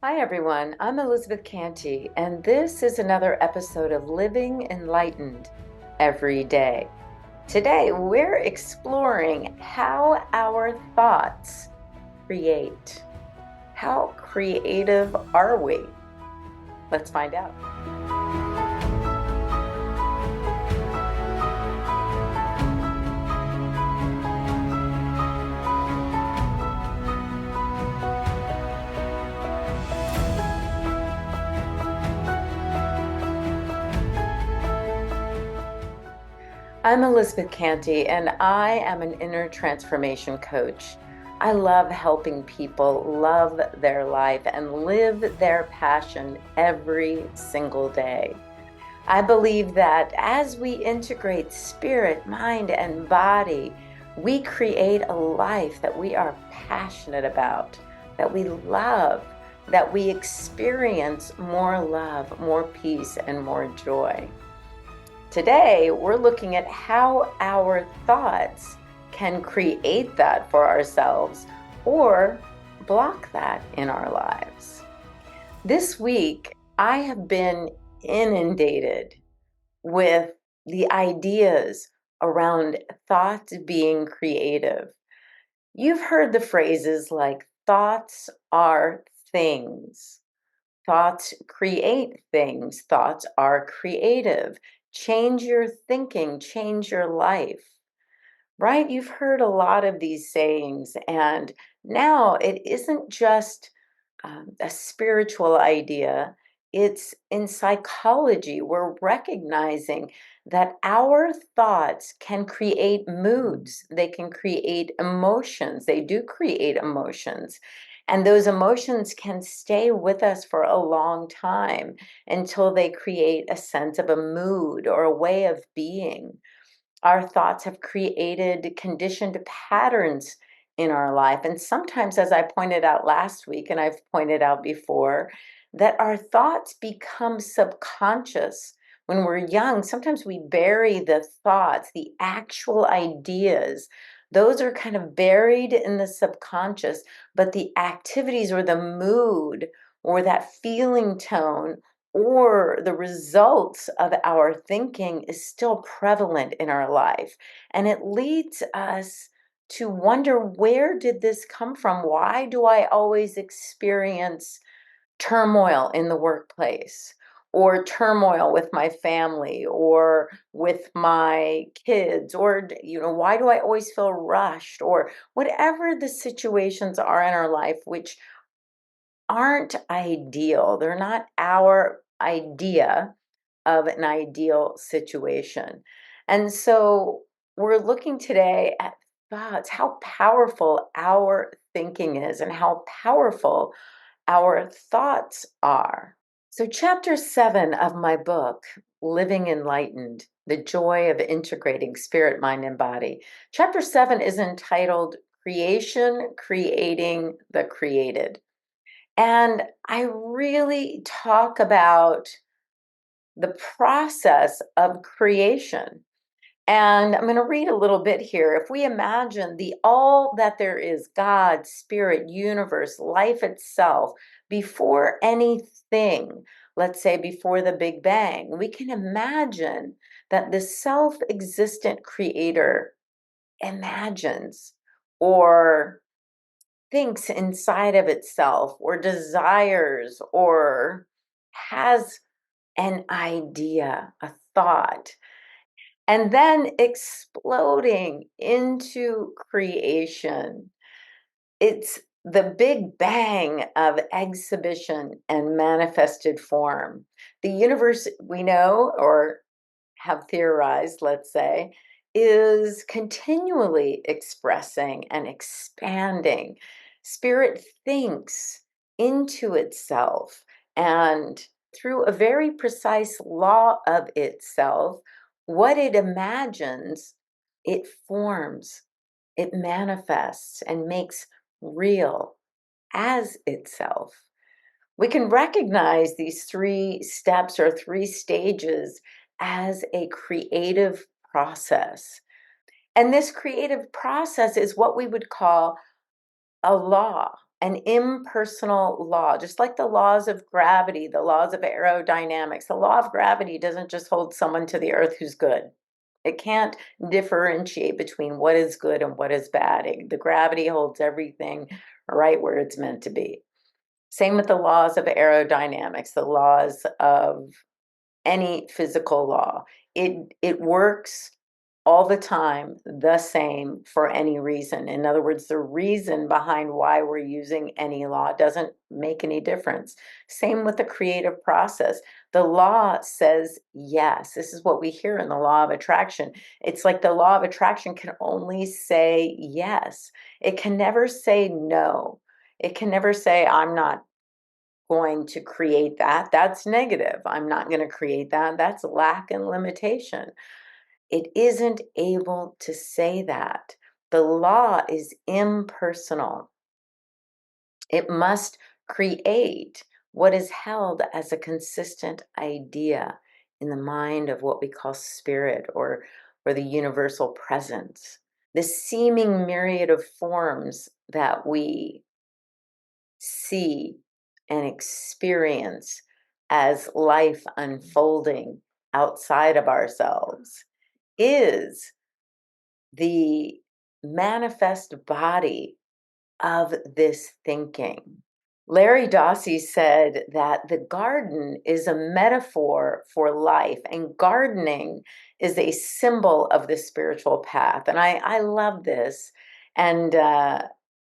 Hi, everyone. I'm Elizabeth Cantey, and this is another episode of Living Enlightened Every Day. Today, we're exploring how our thoughts create. How creative are we? Let's find out. I'm Elizabeth Cantey, and I am an inner transformation coach. I love helping people love their life and live their passion every single day. I believe that as we integrate spirit, mind, and body, we create a life that we are passionate about, that we love, that we experience more love, more peace, and more joy. Today, we're looking at how our thoughts can create that for ourselves or block that in our lives. This week, I have been inundated with the ideas around thoughts being creative. You've heard the phrases like thoughts are things. Thoughts create things. Thoughts are creative. Change your thinking, change your life, right? You've heard a lot of these sayings, and now it isn't just a spiritual idea. It's in psychology. We're recognizing that our thoughts can create moods, they can create emotions, they do create emotions. And those emotions can stay with us for a long time until they create a sense of a mood or a way of being. Our thoughts have created conditioned patterns in our life. And sometimes, as I pointed out last week, and I've pointed out before, that our thoughts become subconscious. When we're young, sometimes we bury the thoughts, the actual ideas. Those are kind of buried in the subconscious, but the activities or the mood or that feeling tone or the results of our thinking is still prevalent in our life. And it leads us to wonder, where did this come from? Why do I always experience turmoil in the workplace? Or turmoil with my family or with my kids, or why do I always feel rushed, or whatever the situations are in our life, which aren't ideal. They're not our idea of an ideal situation. And so we're looking today at thoughts, how powerful our thinking is, and how powerful our thoughts are. So, chapter 7 of my book, Living Enlightened, The Joy of Integrating Spirit, Mind, and Body, chapter 7 is entitled Creation, Creating the Created. And I really talk about the process of creation. And I'm going to read a little bit here. If we imagine the all that there is, God, spirit, universe, life itself, before anything, let's say before the Big Bang, we can imagine that the self existent creator imagines or thinks inside of itself or desires or has an idea, a thought, and then exploding into creation. It's the big bang of exhibition and manifested form. The universe we know or have theorized, let's say, is continually expressing and expanding. Spirit thinks into itself, and through a very precise law of itself, what it imagines, it forms, it manifests, and makes real as itself. We can recognize these three steps or three stages as a creative process. And this creative process is what we would call a law, an impersonal law, just like the laws of gravity, the laws of aerodynamics. The law of gravity doesn't just hold someone to the earth who's good. It can't differentiate between what is good and what is bad. The gravity holds everything right where it's meant to be. Same with the laws of aerodynamics, the laws of any physical law. It works all the time the same for any reason. In other words, the reason behind why we're using any law doesn't make any difference. Same with the creative process. The law says yes. This is what we hear in the law of attraction. It's like the law of attraction can only say yes. It can never say no. It can never say, I'm not going to create that. That's negative. I'm not going to create that. That's lack and limitation. It isn't able to say that. The law is impersonal. It must create what is held as a consistent idea in the mind of what we call spirit or the universal presence. The seeming myriad of forms that we see and experience as life unfolding outside of ourselves is the manifest body of this thinking. Larry Dossey said that the garden is a metaphor for life, and gardening is a symbol of the spiritual path. And I love this. And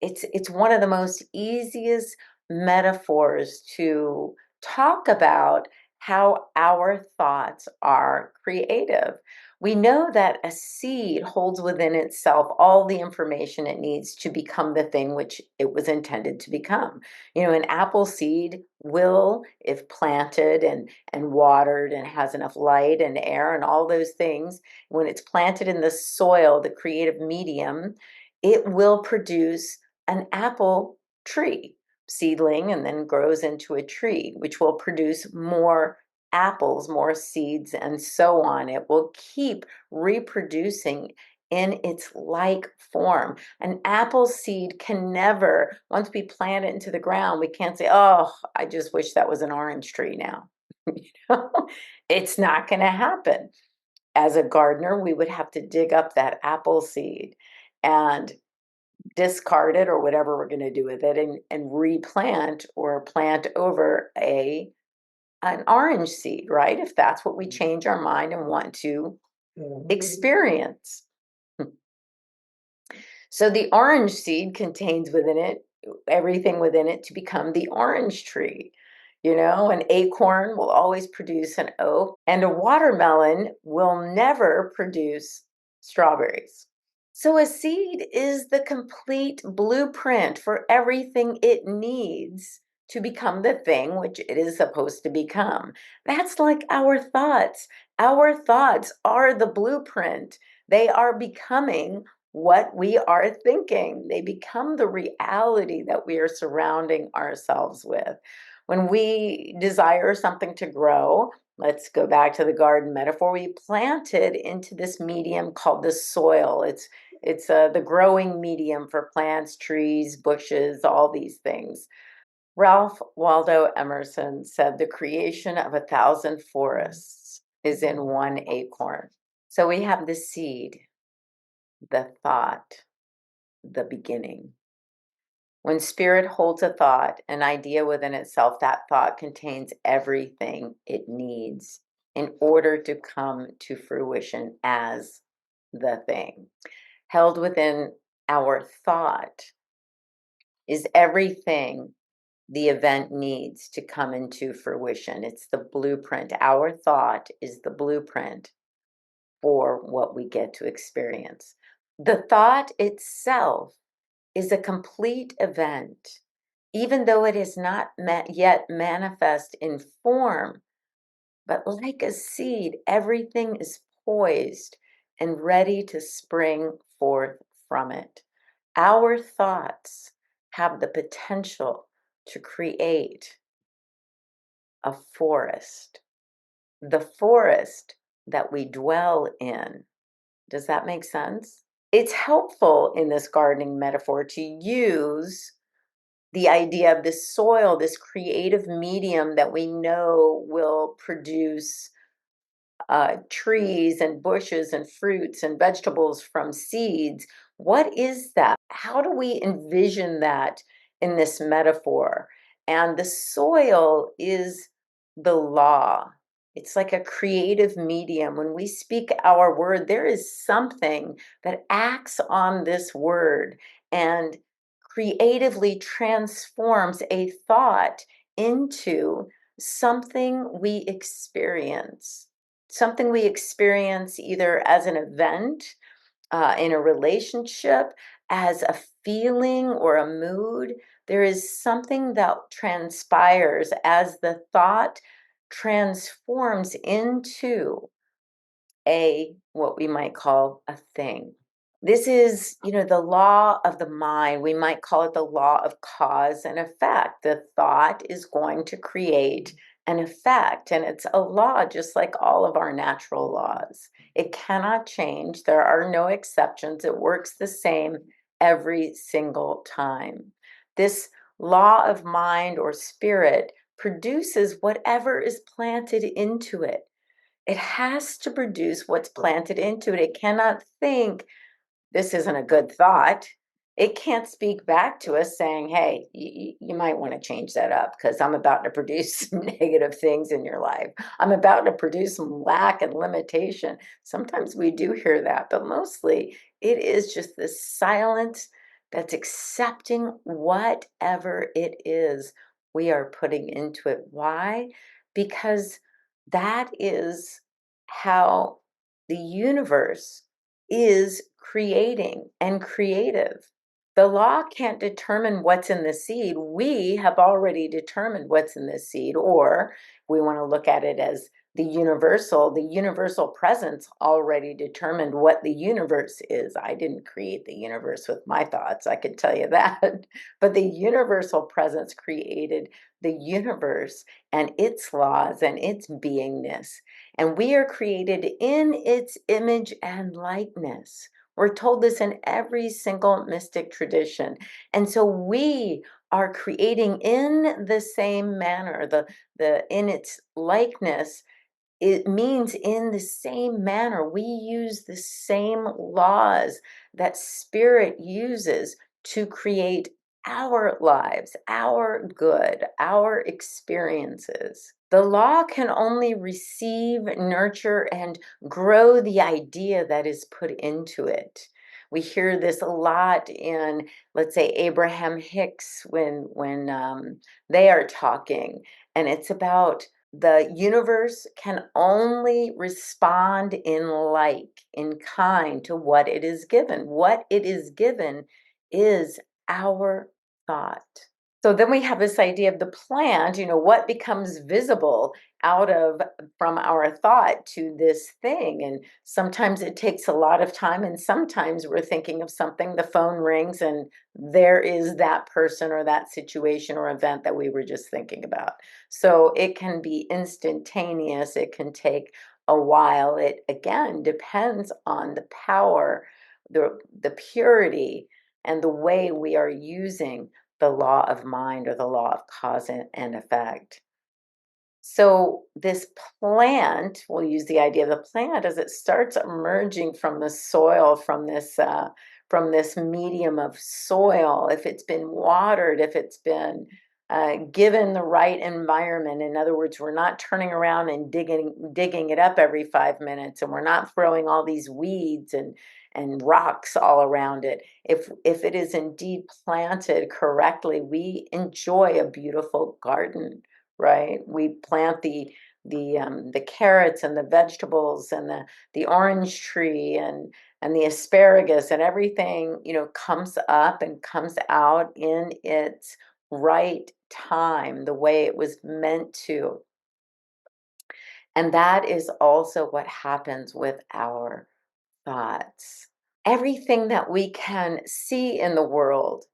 it's one of the most easiest metaphors to talk about how our thoughts are creative. We know that a seed holds within itself all the information it needs to become the thing which it was intended to become. You know, an apple seed will, if planted and watered and has enough light and air and all those things, when it's planted in the soil, the creative medium, it will produce an apple tree seedling and then grows into a tree, which will produce more apples, more seeds, and so on. It will keep reproducing in its like form. An apple seed can never, once we plant it into the ground, we can't say, oh, I just wish that was an orange tree now. You know? It's not going to happen. As a gardener, we would have to dig up that apple seed and discard it or whatever we're going to do with it and replant or plant over an orange seed, right? If that's what we change our mind and want to experience. So the orange seed contains within it everything within it to become the orange tree. You know, an acorn will always produce an oak, and a watermelon will never produce strawberries. So a seed is the complete blueprint for everything it needs to become the thing which it is supposed to become. That's like our thoughts. Our thoughts are the blueprint. They are becoming what we are thinking. They become the reality that we are surrounding ourselves with. When we desire something to grow, let's go back to the garden metaphor, we plant it into this medium called the soil. It's the growing medium for plants, trees, bushes, all these things. Ralph Waldo Emerson said the creation of 1,000 forests is in one acorn. So we have the seed, the thought, the beginning. When spirit holds a thought, an idea within itself, that thought contains everything it needs in order to come to fruition as the thing. Held within our thought is everything the event needs to come into fruition. It's the blueprint. Our thought is the blueprint for what we get to experience. The thought itself is a complete event, even though it is not yet manifest in form. But like a seed, everything is poised and ready to spring forth from it. Our thoughts have the potential to create a forest, the forest that we dwell in. Does that make sense? It's helpful in this gardening metaphor to use the idea of this soil, this creative medium that we know will produce trees and bushes and fruits and vegetables from seeds. What is that? How do we envision that in this metaphor? And the soil is the law. It's like a creative medium. When we speak our word, there is something that acts on this word and creatively transforms a thought into something we experience. Something we experience either as an event, in a relationship, as a feeling or a mood. There is something that transpires as the thought transforms into a what we might call a thing. This is, the law of the mind. We might call it the law of cause and effect. The thought is going to create an effect, and it's a law just like all of our natural laws. It cannot change. There are no exceptions. It works the same every single time. This law of mind or spirit produces whatever is planted into it. It has to produce what's planted into it. It cannot think, this isn't a good thought. It can't speak back to us saying, hey, you might want to change that up because I'm about to produce some negative things in your life. I'm about to produce some lack and limitation. Sometimes we do hear that, but mostly it is just this silence that's accepting whatever it is we are putting into it. Why? Because that is how the universe is creating and creative. The law can't determine what's in the seed. We have already determined what's in the seed, or we want to look at it as the universal presence already determined what the universe is. I didn't create the universe with my thoughts, I can tell you that. But the universal presence created the universe and its laws and its beingness. And we are created in its image and likeness. We're told this in every single mystic tradition. And so we are creating in the same manner, the in its likeness. It means in the same manner. We use the same laws that spirit uses to create our lives, our good, our experiences. The law can only receive, nurture, and grow the idea that is put into it. We hear this a lot in, let's say, Abraham Hicks when they are talking, and it's about the universe can only respond in like, in kind to what it is given. What it is given is our thought. So then we have this idea of the plant, what becomes visible out of from our thought to this thing. And sometimes it takes a lot of time, and sometimes we're thinking of something, the phone rings, and there is that person or that situation or event that we were just thinking about. So it can be instantaneous, it can take a while. It again depends on the power, the purity, and the way we are using the law of mind or the law of cause and effect. So this plant, we'll use the idea of the plant as it starts emerging from the soil, from this medium of soil. If it's been watered, if it's been given the right environment. In other words, we're not turning around and digging it up every 5 minutes, and we're not throwing all these weeds and rocks all around it. If it is indeed planted correctly, we enjoy a beautiful garden, right? We plant the carrots and the vegetables and the orange tree and the asparagus, and everything, comes up and comes out in its right time, the way it was meant to. And that is also what happens with our thoughts. Everything that we can see in the world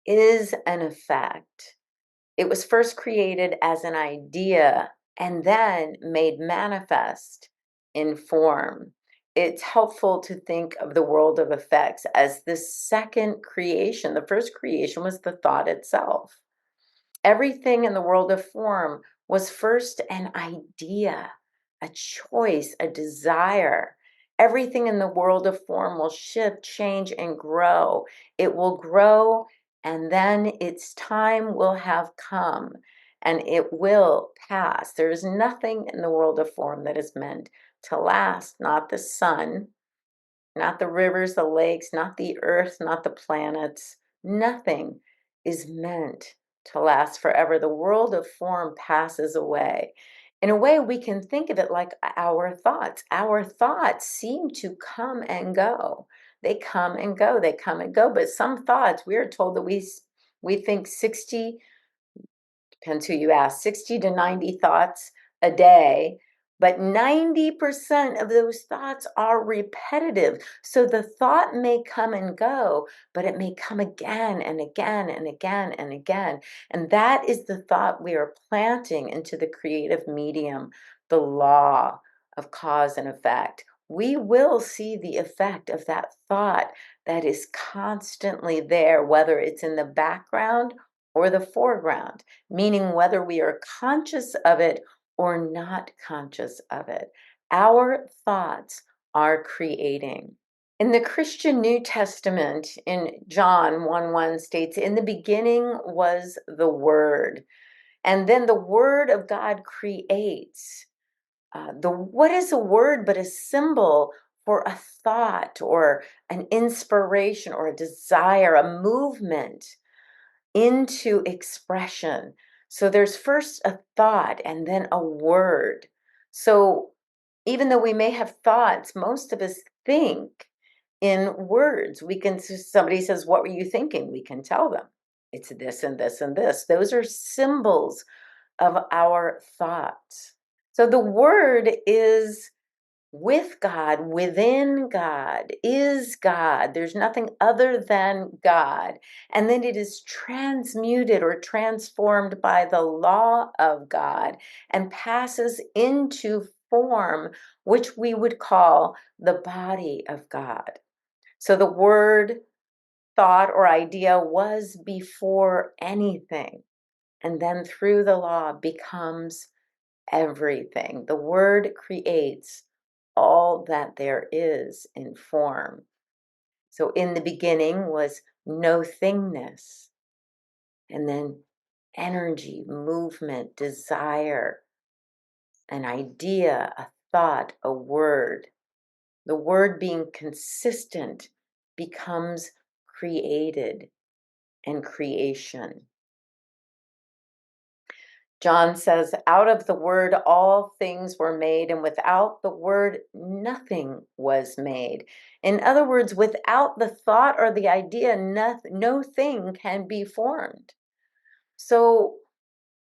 is an effect. It was first created as an idea and then made manifest in form. It's helpful to think of the world of effects as the second creation. The first creation was the thought itself. Everything in the world of form was first an idea, a choice, a desire. Everything in the world of form will shift, change, and grow. It will grow, and then its time will have come, and it will pass. There is nothing in the world of form that is meant to last, not the sun, not the rivers, the lakes, not the earth, not the planets. Nothing is meant to last forever. The world of form passes away. In a way, we can think of it like our thoughts. Our thoughts seem to come and go. They come and go, they come and go. But some thoughts, we are told that we think 60, depends who you ask, 60 to 90 thoughts a day, but 90% of those thoughts are repetitive. So the thought may come and go, but it may come again and again and again and again. And that is the thought we are planting into the creative medium, the law of cause and effect. We will see the effect of that thought that is constantly there, whether it's in the background or the foreground, meaning whether we are conscious of it or not conscious of it. Our thoughts are creating. In the Christian New Testament, in John 1:1 states, in the beginning was the Word. And then the Word of God creates. What is a word but a symbol for a thought or an inspiration or a desire, a movement into expression. So there's first a thought and then a word. So even though we may have thoughts, most of us think in words. We can, somebody says, what were you thinking? We can tell them it's this and this and this. Those are symbols of our thoughts. So the word is with God, within God, is God. There's nothing other than God. And then it is transmuted or transformed by the law of God and passes into form, which we would call the body of God. So the word, thought, or idea was before anything, and then through the law becomes everything. The word creates all that there is in form. So in the beginning was no thingness, and then energy, movement, desire, an idea, a thought, a word. The word being consistent becomes created and creation. John says, out of the word, all things were made, and without the word, nothing was made. In other words, without the thought or the idea, no thing can be formed. So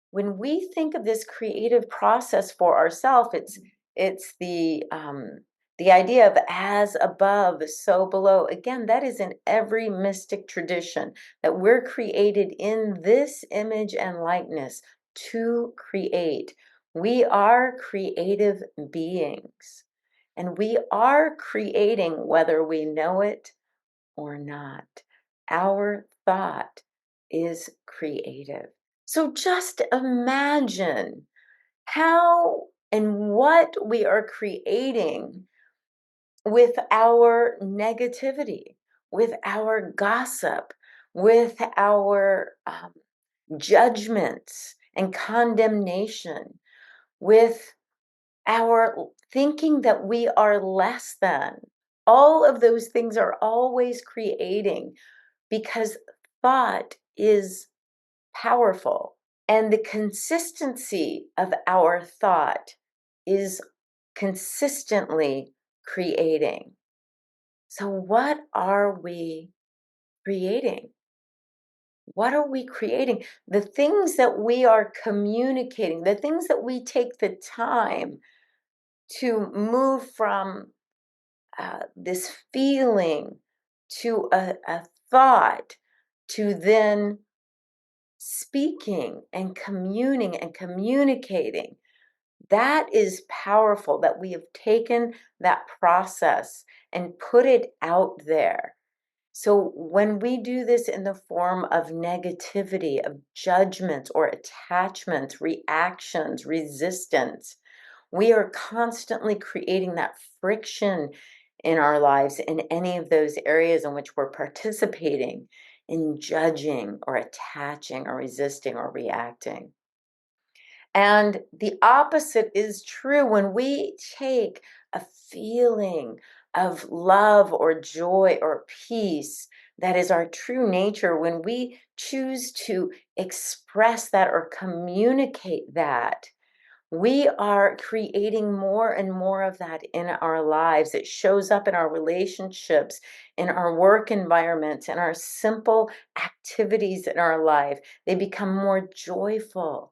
when we think of this creative process for ourselves, it's the idea of as above, so below. Again, that is in every mystic tradition, that we're created in this image and likeness to create. We are creative beings, and we are creating whether we know it or not. Our thought is creative. So just imagine how and what we are creating with our negativity, with our gossip, with our judgments and condemnation, with our thinking that we are less than. All of those things are always creating, because thought is powerful. And the consistency of our thought is consistently creating. So, what are we creating? What are we creating? The things that we are communicating, the things that we take the time to move from this feeling to a thought, to then speaking and communing and communicating. That is powerful, that we have taken that process and put it out there. So when we do this in the form of negativity, of judgments or attachments, reactions, resistance, we are constantly creating that friction in our lives in any of those areas in which we're participating in judging or attaching or resisting or reacting. And the opposite is true when we take a feeling of love or joy or peace that is our true nature, when we choose to express that or communicate that, we are creating more and more of that in our lives. It shows up in our relationships, in our work environments, in our simple activities in our life. They become more joyful,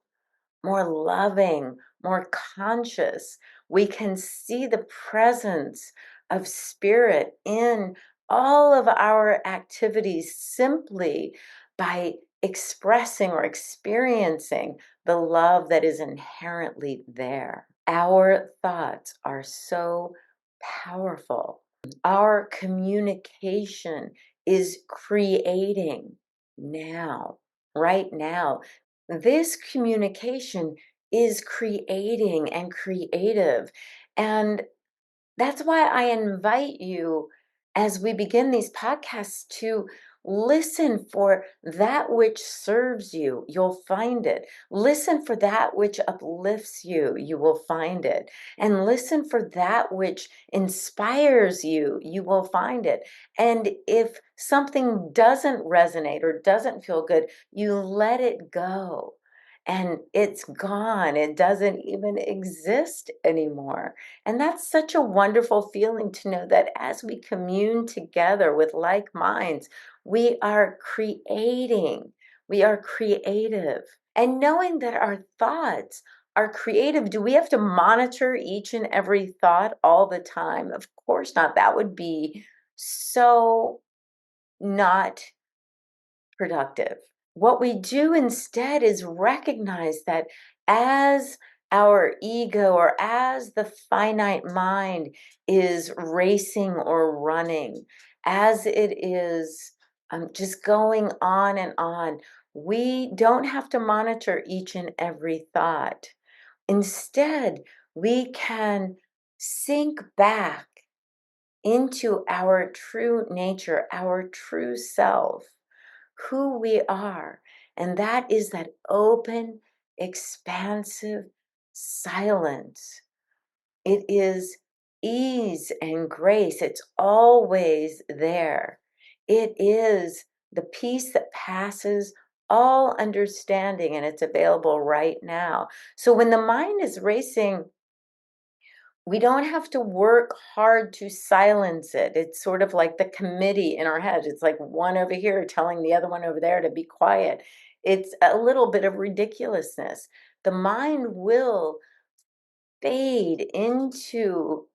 more loving, more conscious. We can see the presence of spirit in all of our activities simply by expressing or experiencing the love that is inherently there. Our thoughts are so powerful. Our communication is creating now, right now. This communication is creating and creative. And that's why I invite you, as we begin these podcasts, to listen for that which serves you. You'll find it. Listen for that which uplifts you. You will find it. And listen for that which inspires you. You will find it. And if something doesn't resonate or doesn't feel good, you let it go. And it's gone. It doesn't even exist anymore. And that's such a wonderful feeling to know that as we commune together with like minds, we are creating, we are creative. And knowing that our thoughts are creative, do we have to monitor each and every thought all the time? Of course not. That would be so not productive. What we do instead is recognize that as our ego or as the finite mind is racing or running, as it is just going on and on, we don't have to monitor each and every thought. Instead, we can sink back into our true nature, our true self, who we are. And that is that open, expansive silence. It is ease and grace. It's always there. It is the peace that passes all understanding, and it's available right now. So when the mind is racing, we don't have to work hard to silence it. It's sort of like the committee in our head. It's like one over here telling the other one over there to be quiet. It's a little bit of ridiculousness. The mind will fade into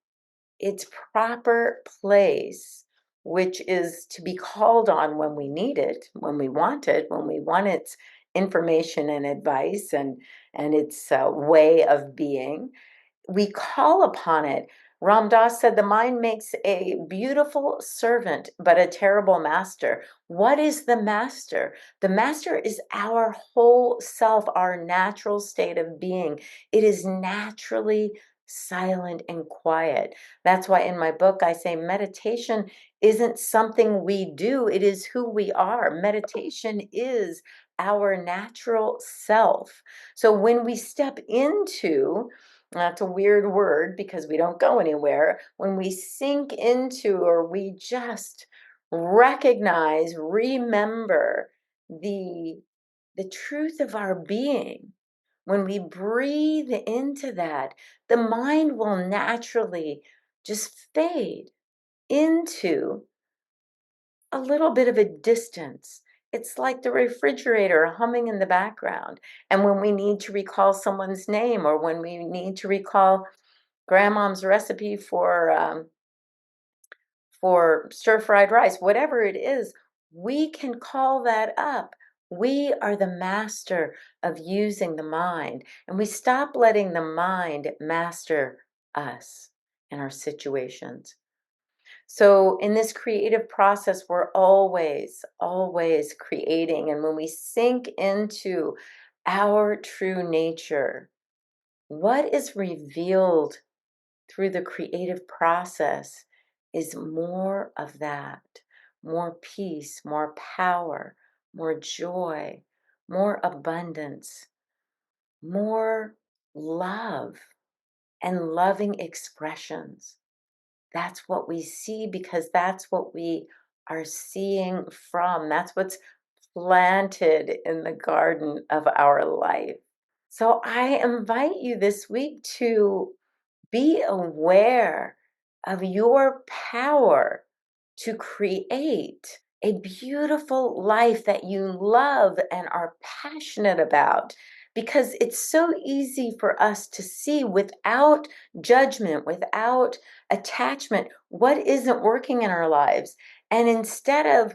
its proper place, which is to be called on when we need it, when we want it, when we want its information and advice and its way of being. We call upon it. Ram Dass said the mind makes a beautiful servant, but a terrible master. What is the master? The master is our whole self, our natural state of being. It is naturally silent and quiet. That's why in my book I say meditation isn't something we do, it is who we are. Meditation is our natural self. So when we step into, that's a weird word because we don't go anywhere. When we sink into or we just recognize, remember the truth of our being, when we breathe into that, the mind will naturally just fade into a little bit of a distance. It's like the refrigerator humming in the background. And when we need to recall someone's name or when we need to recall grandmom's recipe for stir-fried rice, whatever it is, we can call that up. We are the master of using the mind, and we stop letting the mind master us in our situations. So in this creative process, we're always creating. And when we sink into our true nature, what is revealed through the creative process is more of that, more peace, more power, more joy, more abundance, more love and loving expressions. That's what we see because that's what we are seeing from. That's what's planted in the garden of our life. So I invite you this week to be aware of your power to create a beautiful life that you love and are passionate about, because it's so easy for us to see without judgment, without attachment, what isn't working in our lives. And instead of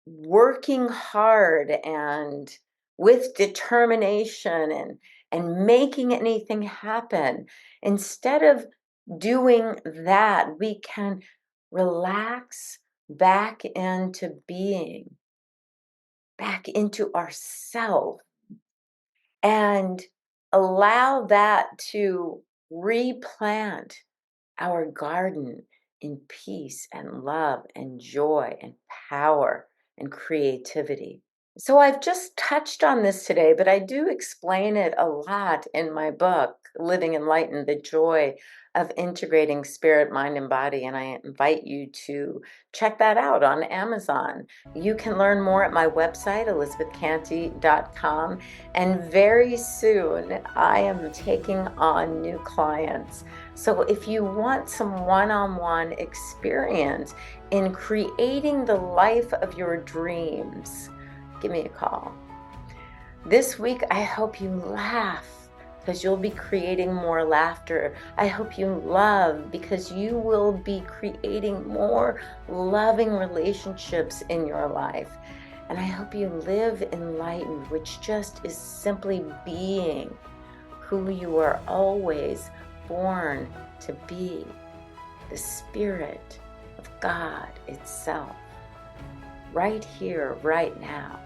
working hard and with determination and making anything happen, instead of doing that, we can relax back into being, back into ourself, and allow that to replant our garden in peace and love and joy and power and creativity. So I've just touched on this today, but I do explain it a lot in my book, Living Enlightened, The Joy of Integrating Spirit, Mind, and Body. And I invite you to check that out on Amazon. You can learn more at my website, elizabethcantey.com. And very soon, I am taking on new clients. So if you want some one-on-one experience in creating the life of your dreams, give me a call. This week, I hope you laugh because you'll be creating more laughter. I hope you love because you will be creating more loving relationships in your life. And I hope you live enlightened, which just is simply being who you are always born to be, the Spirit of God itself, right here, right now.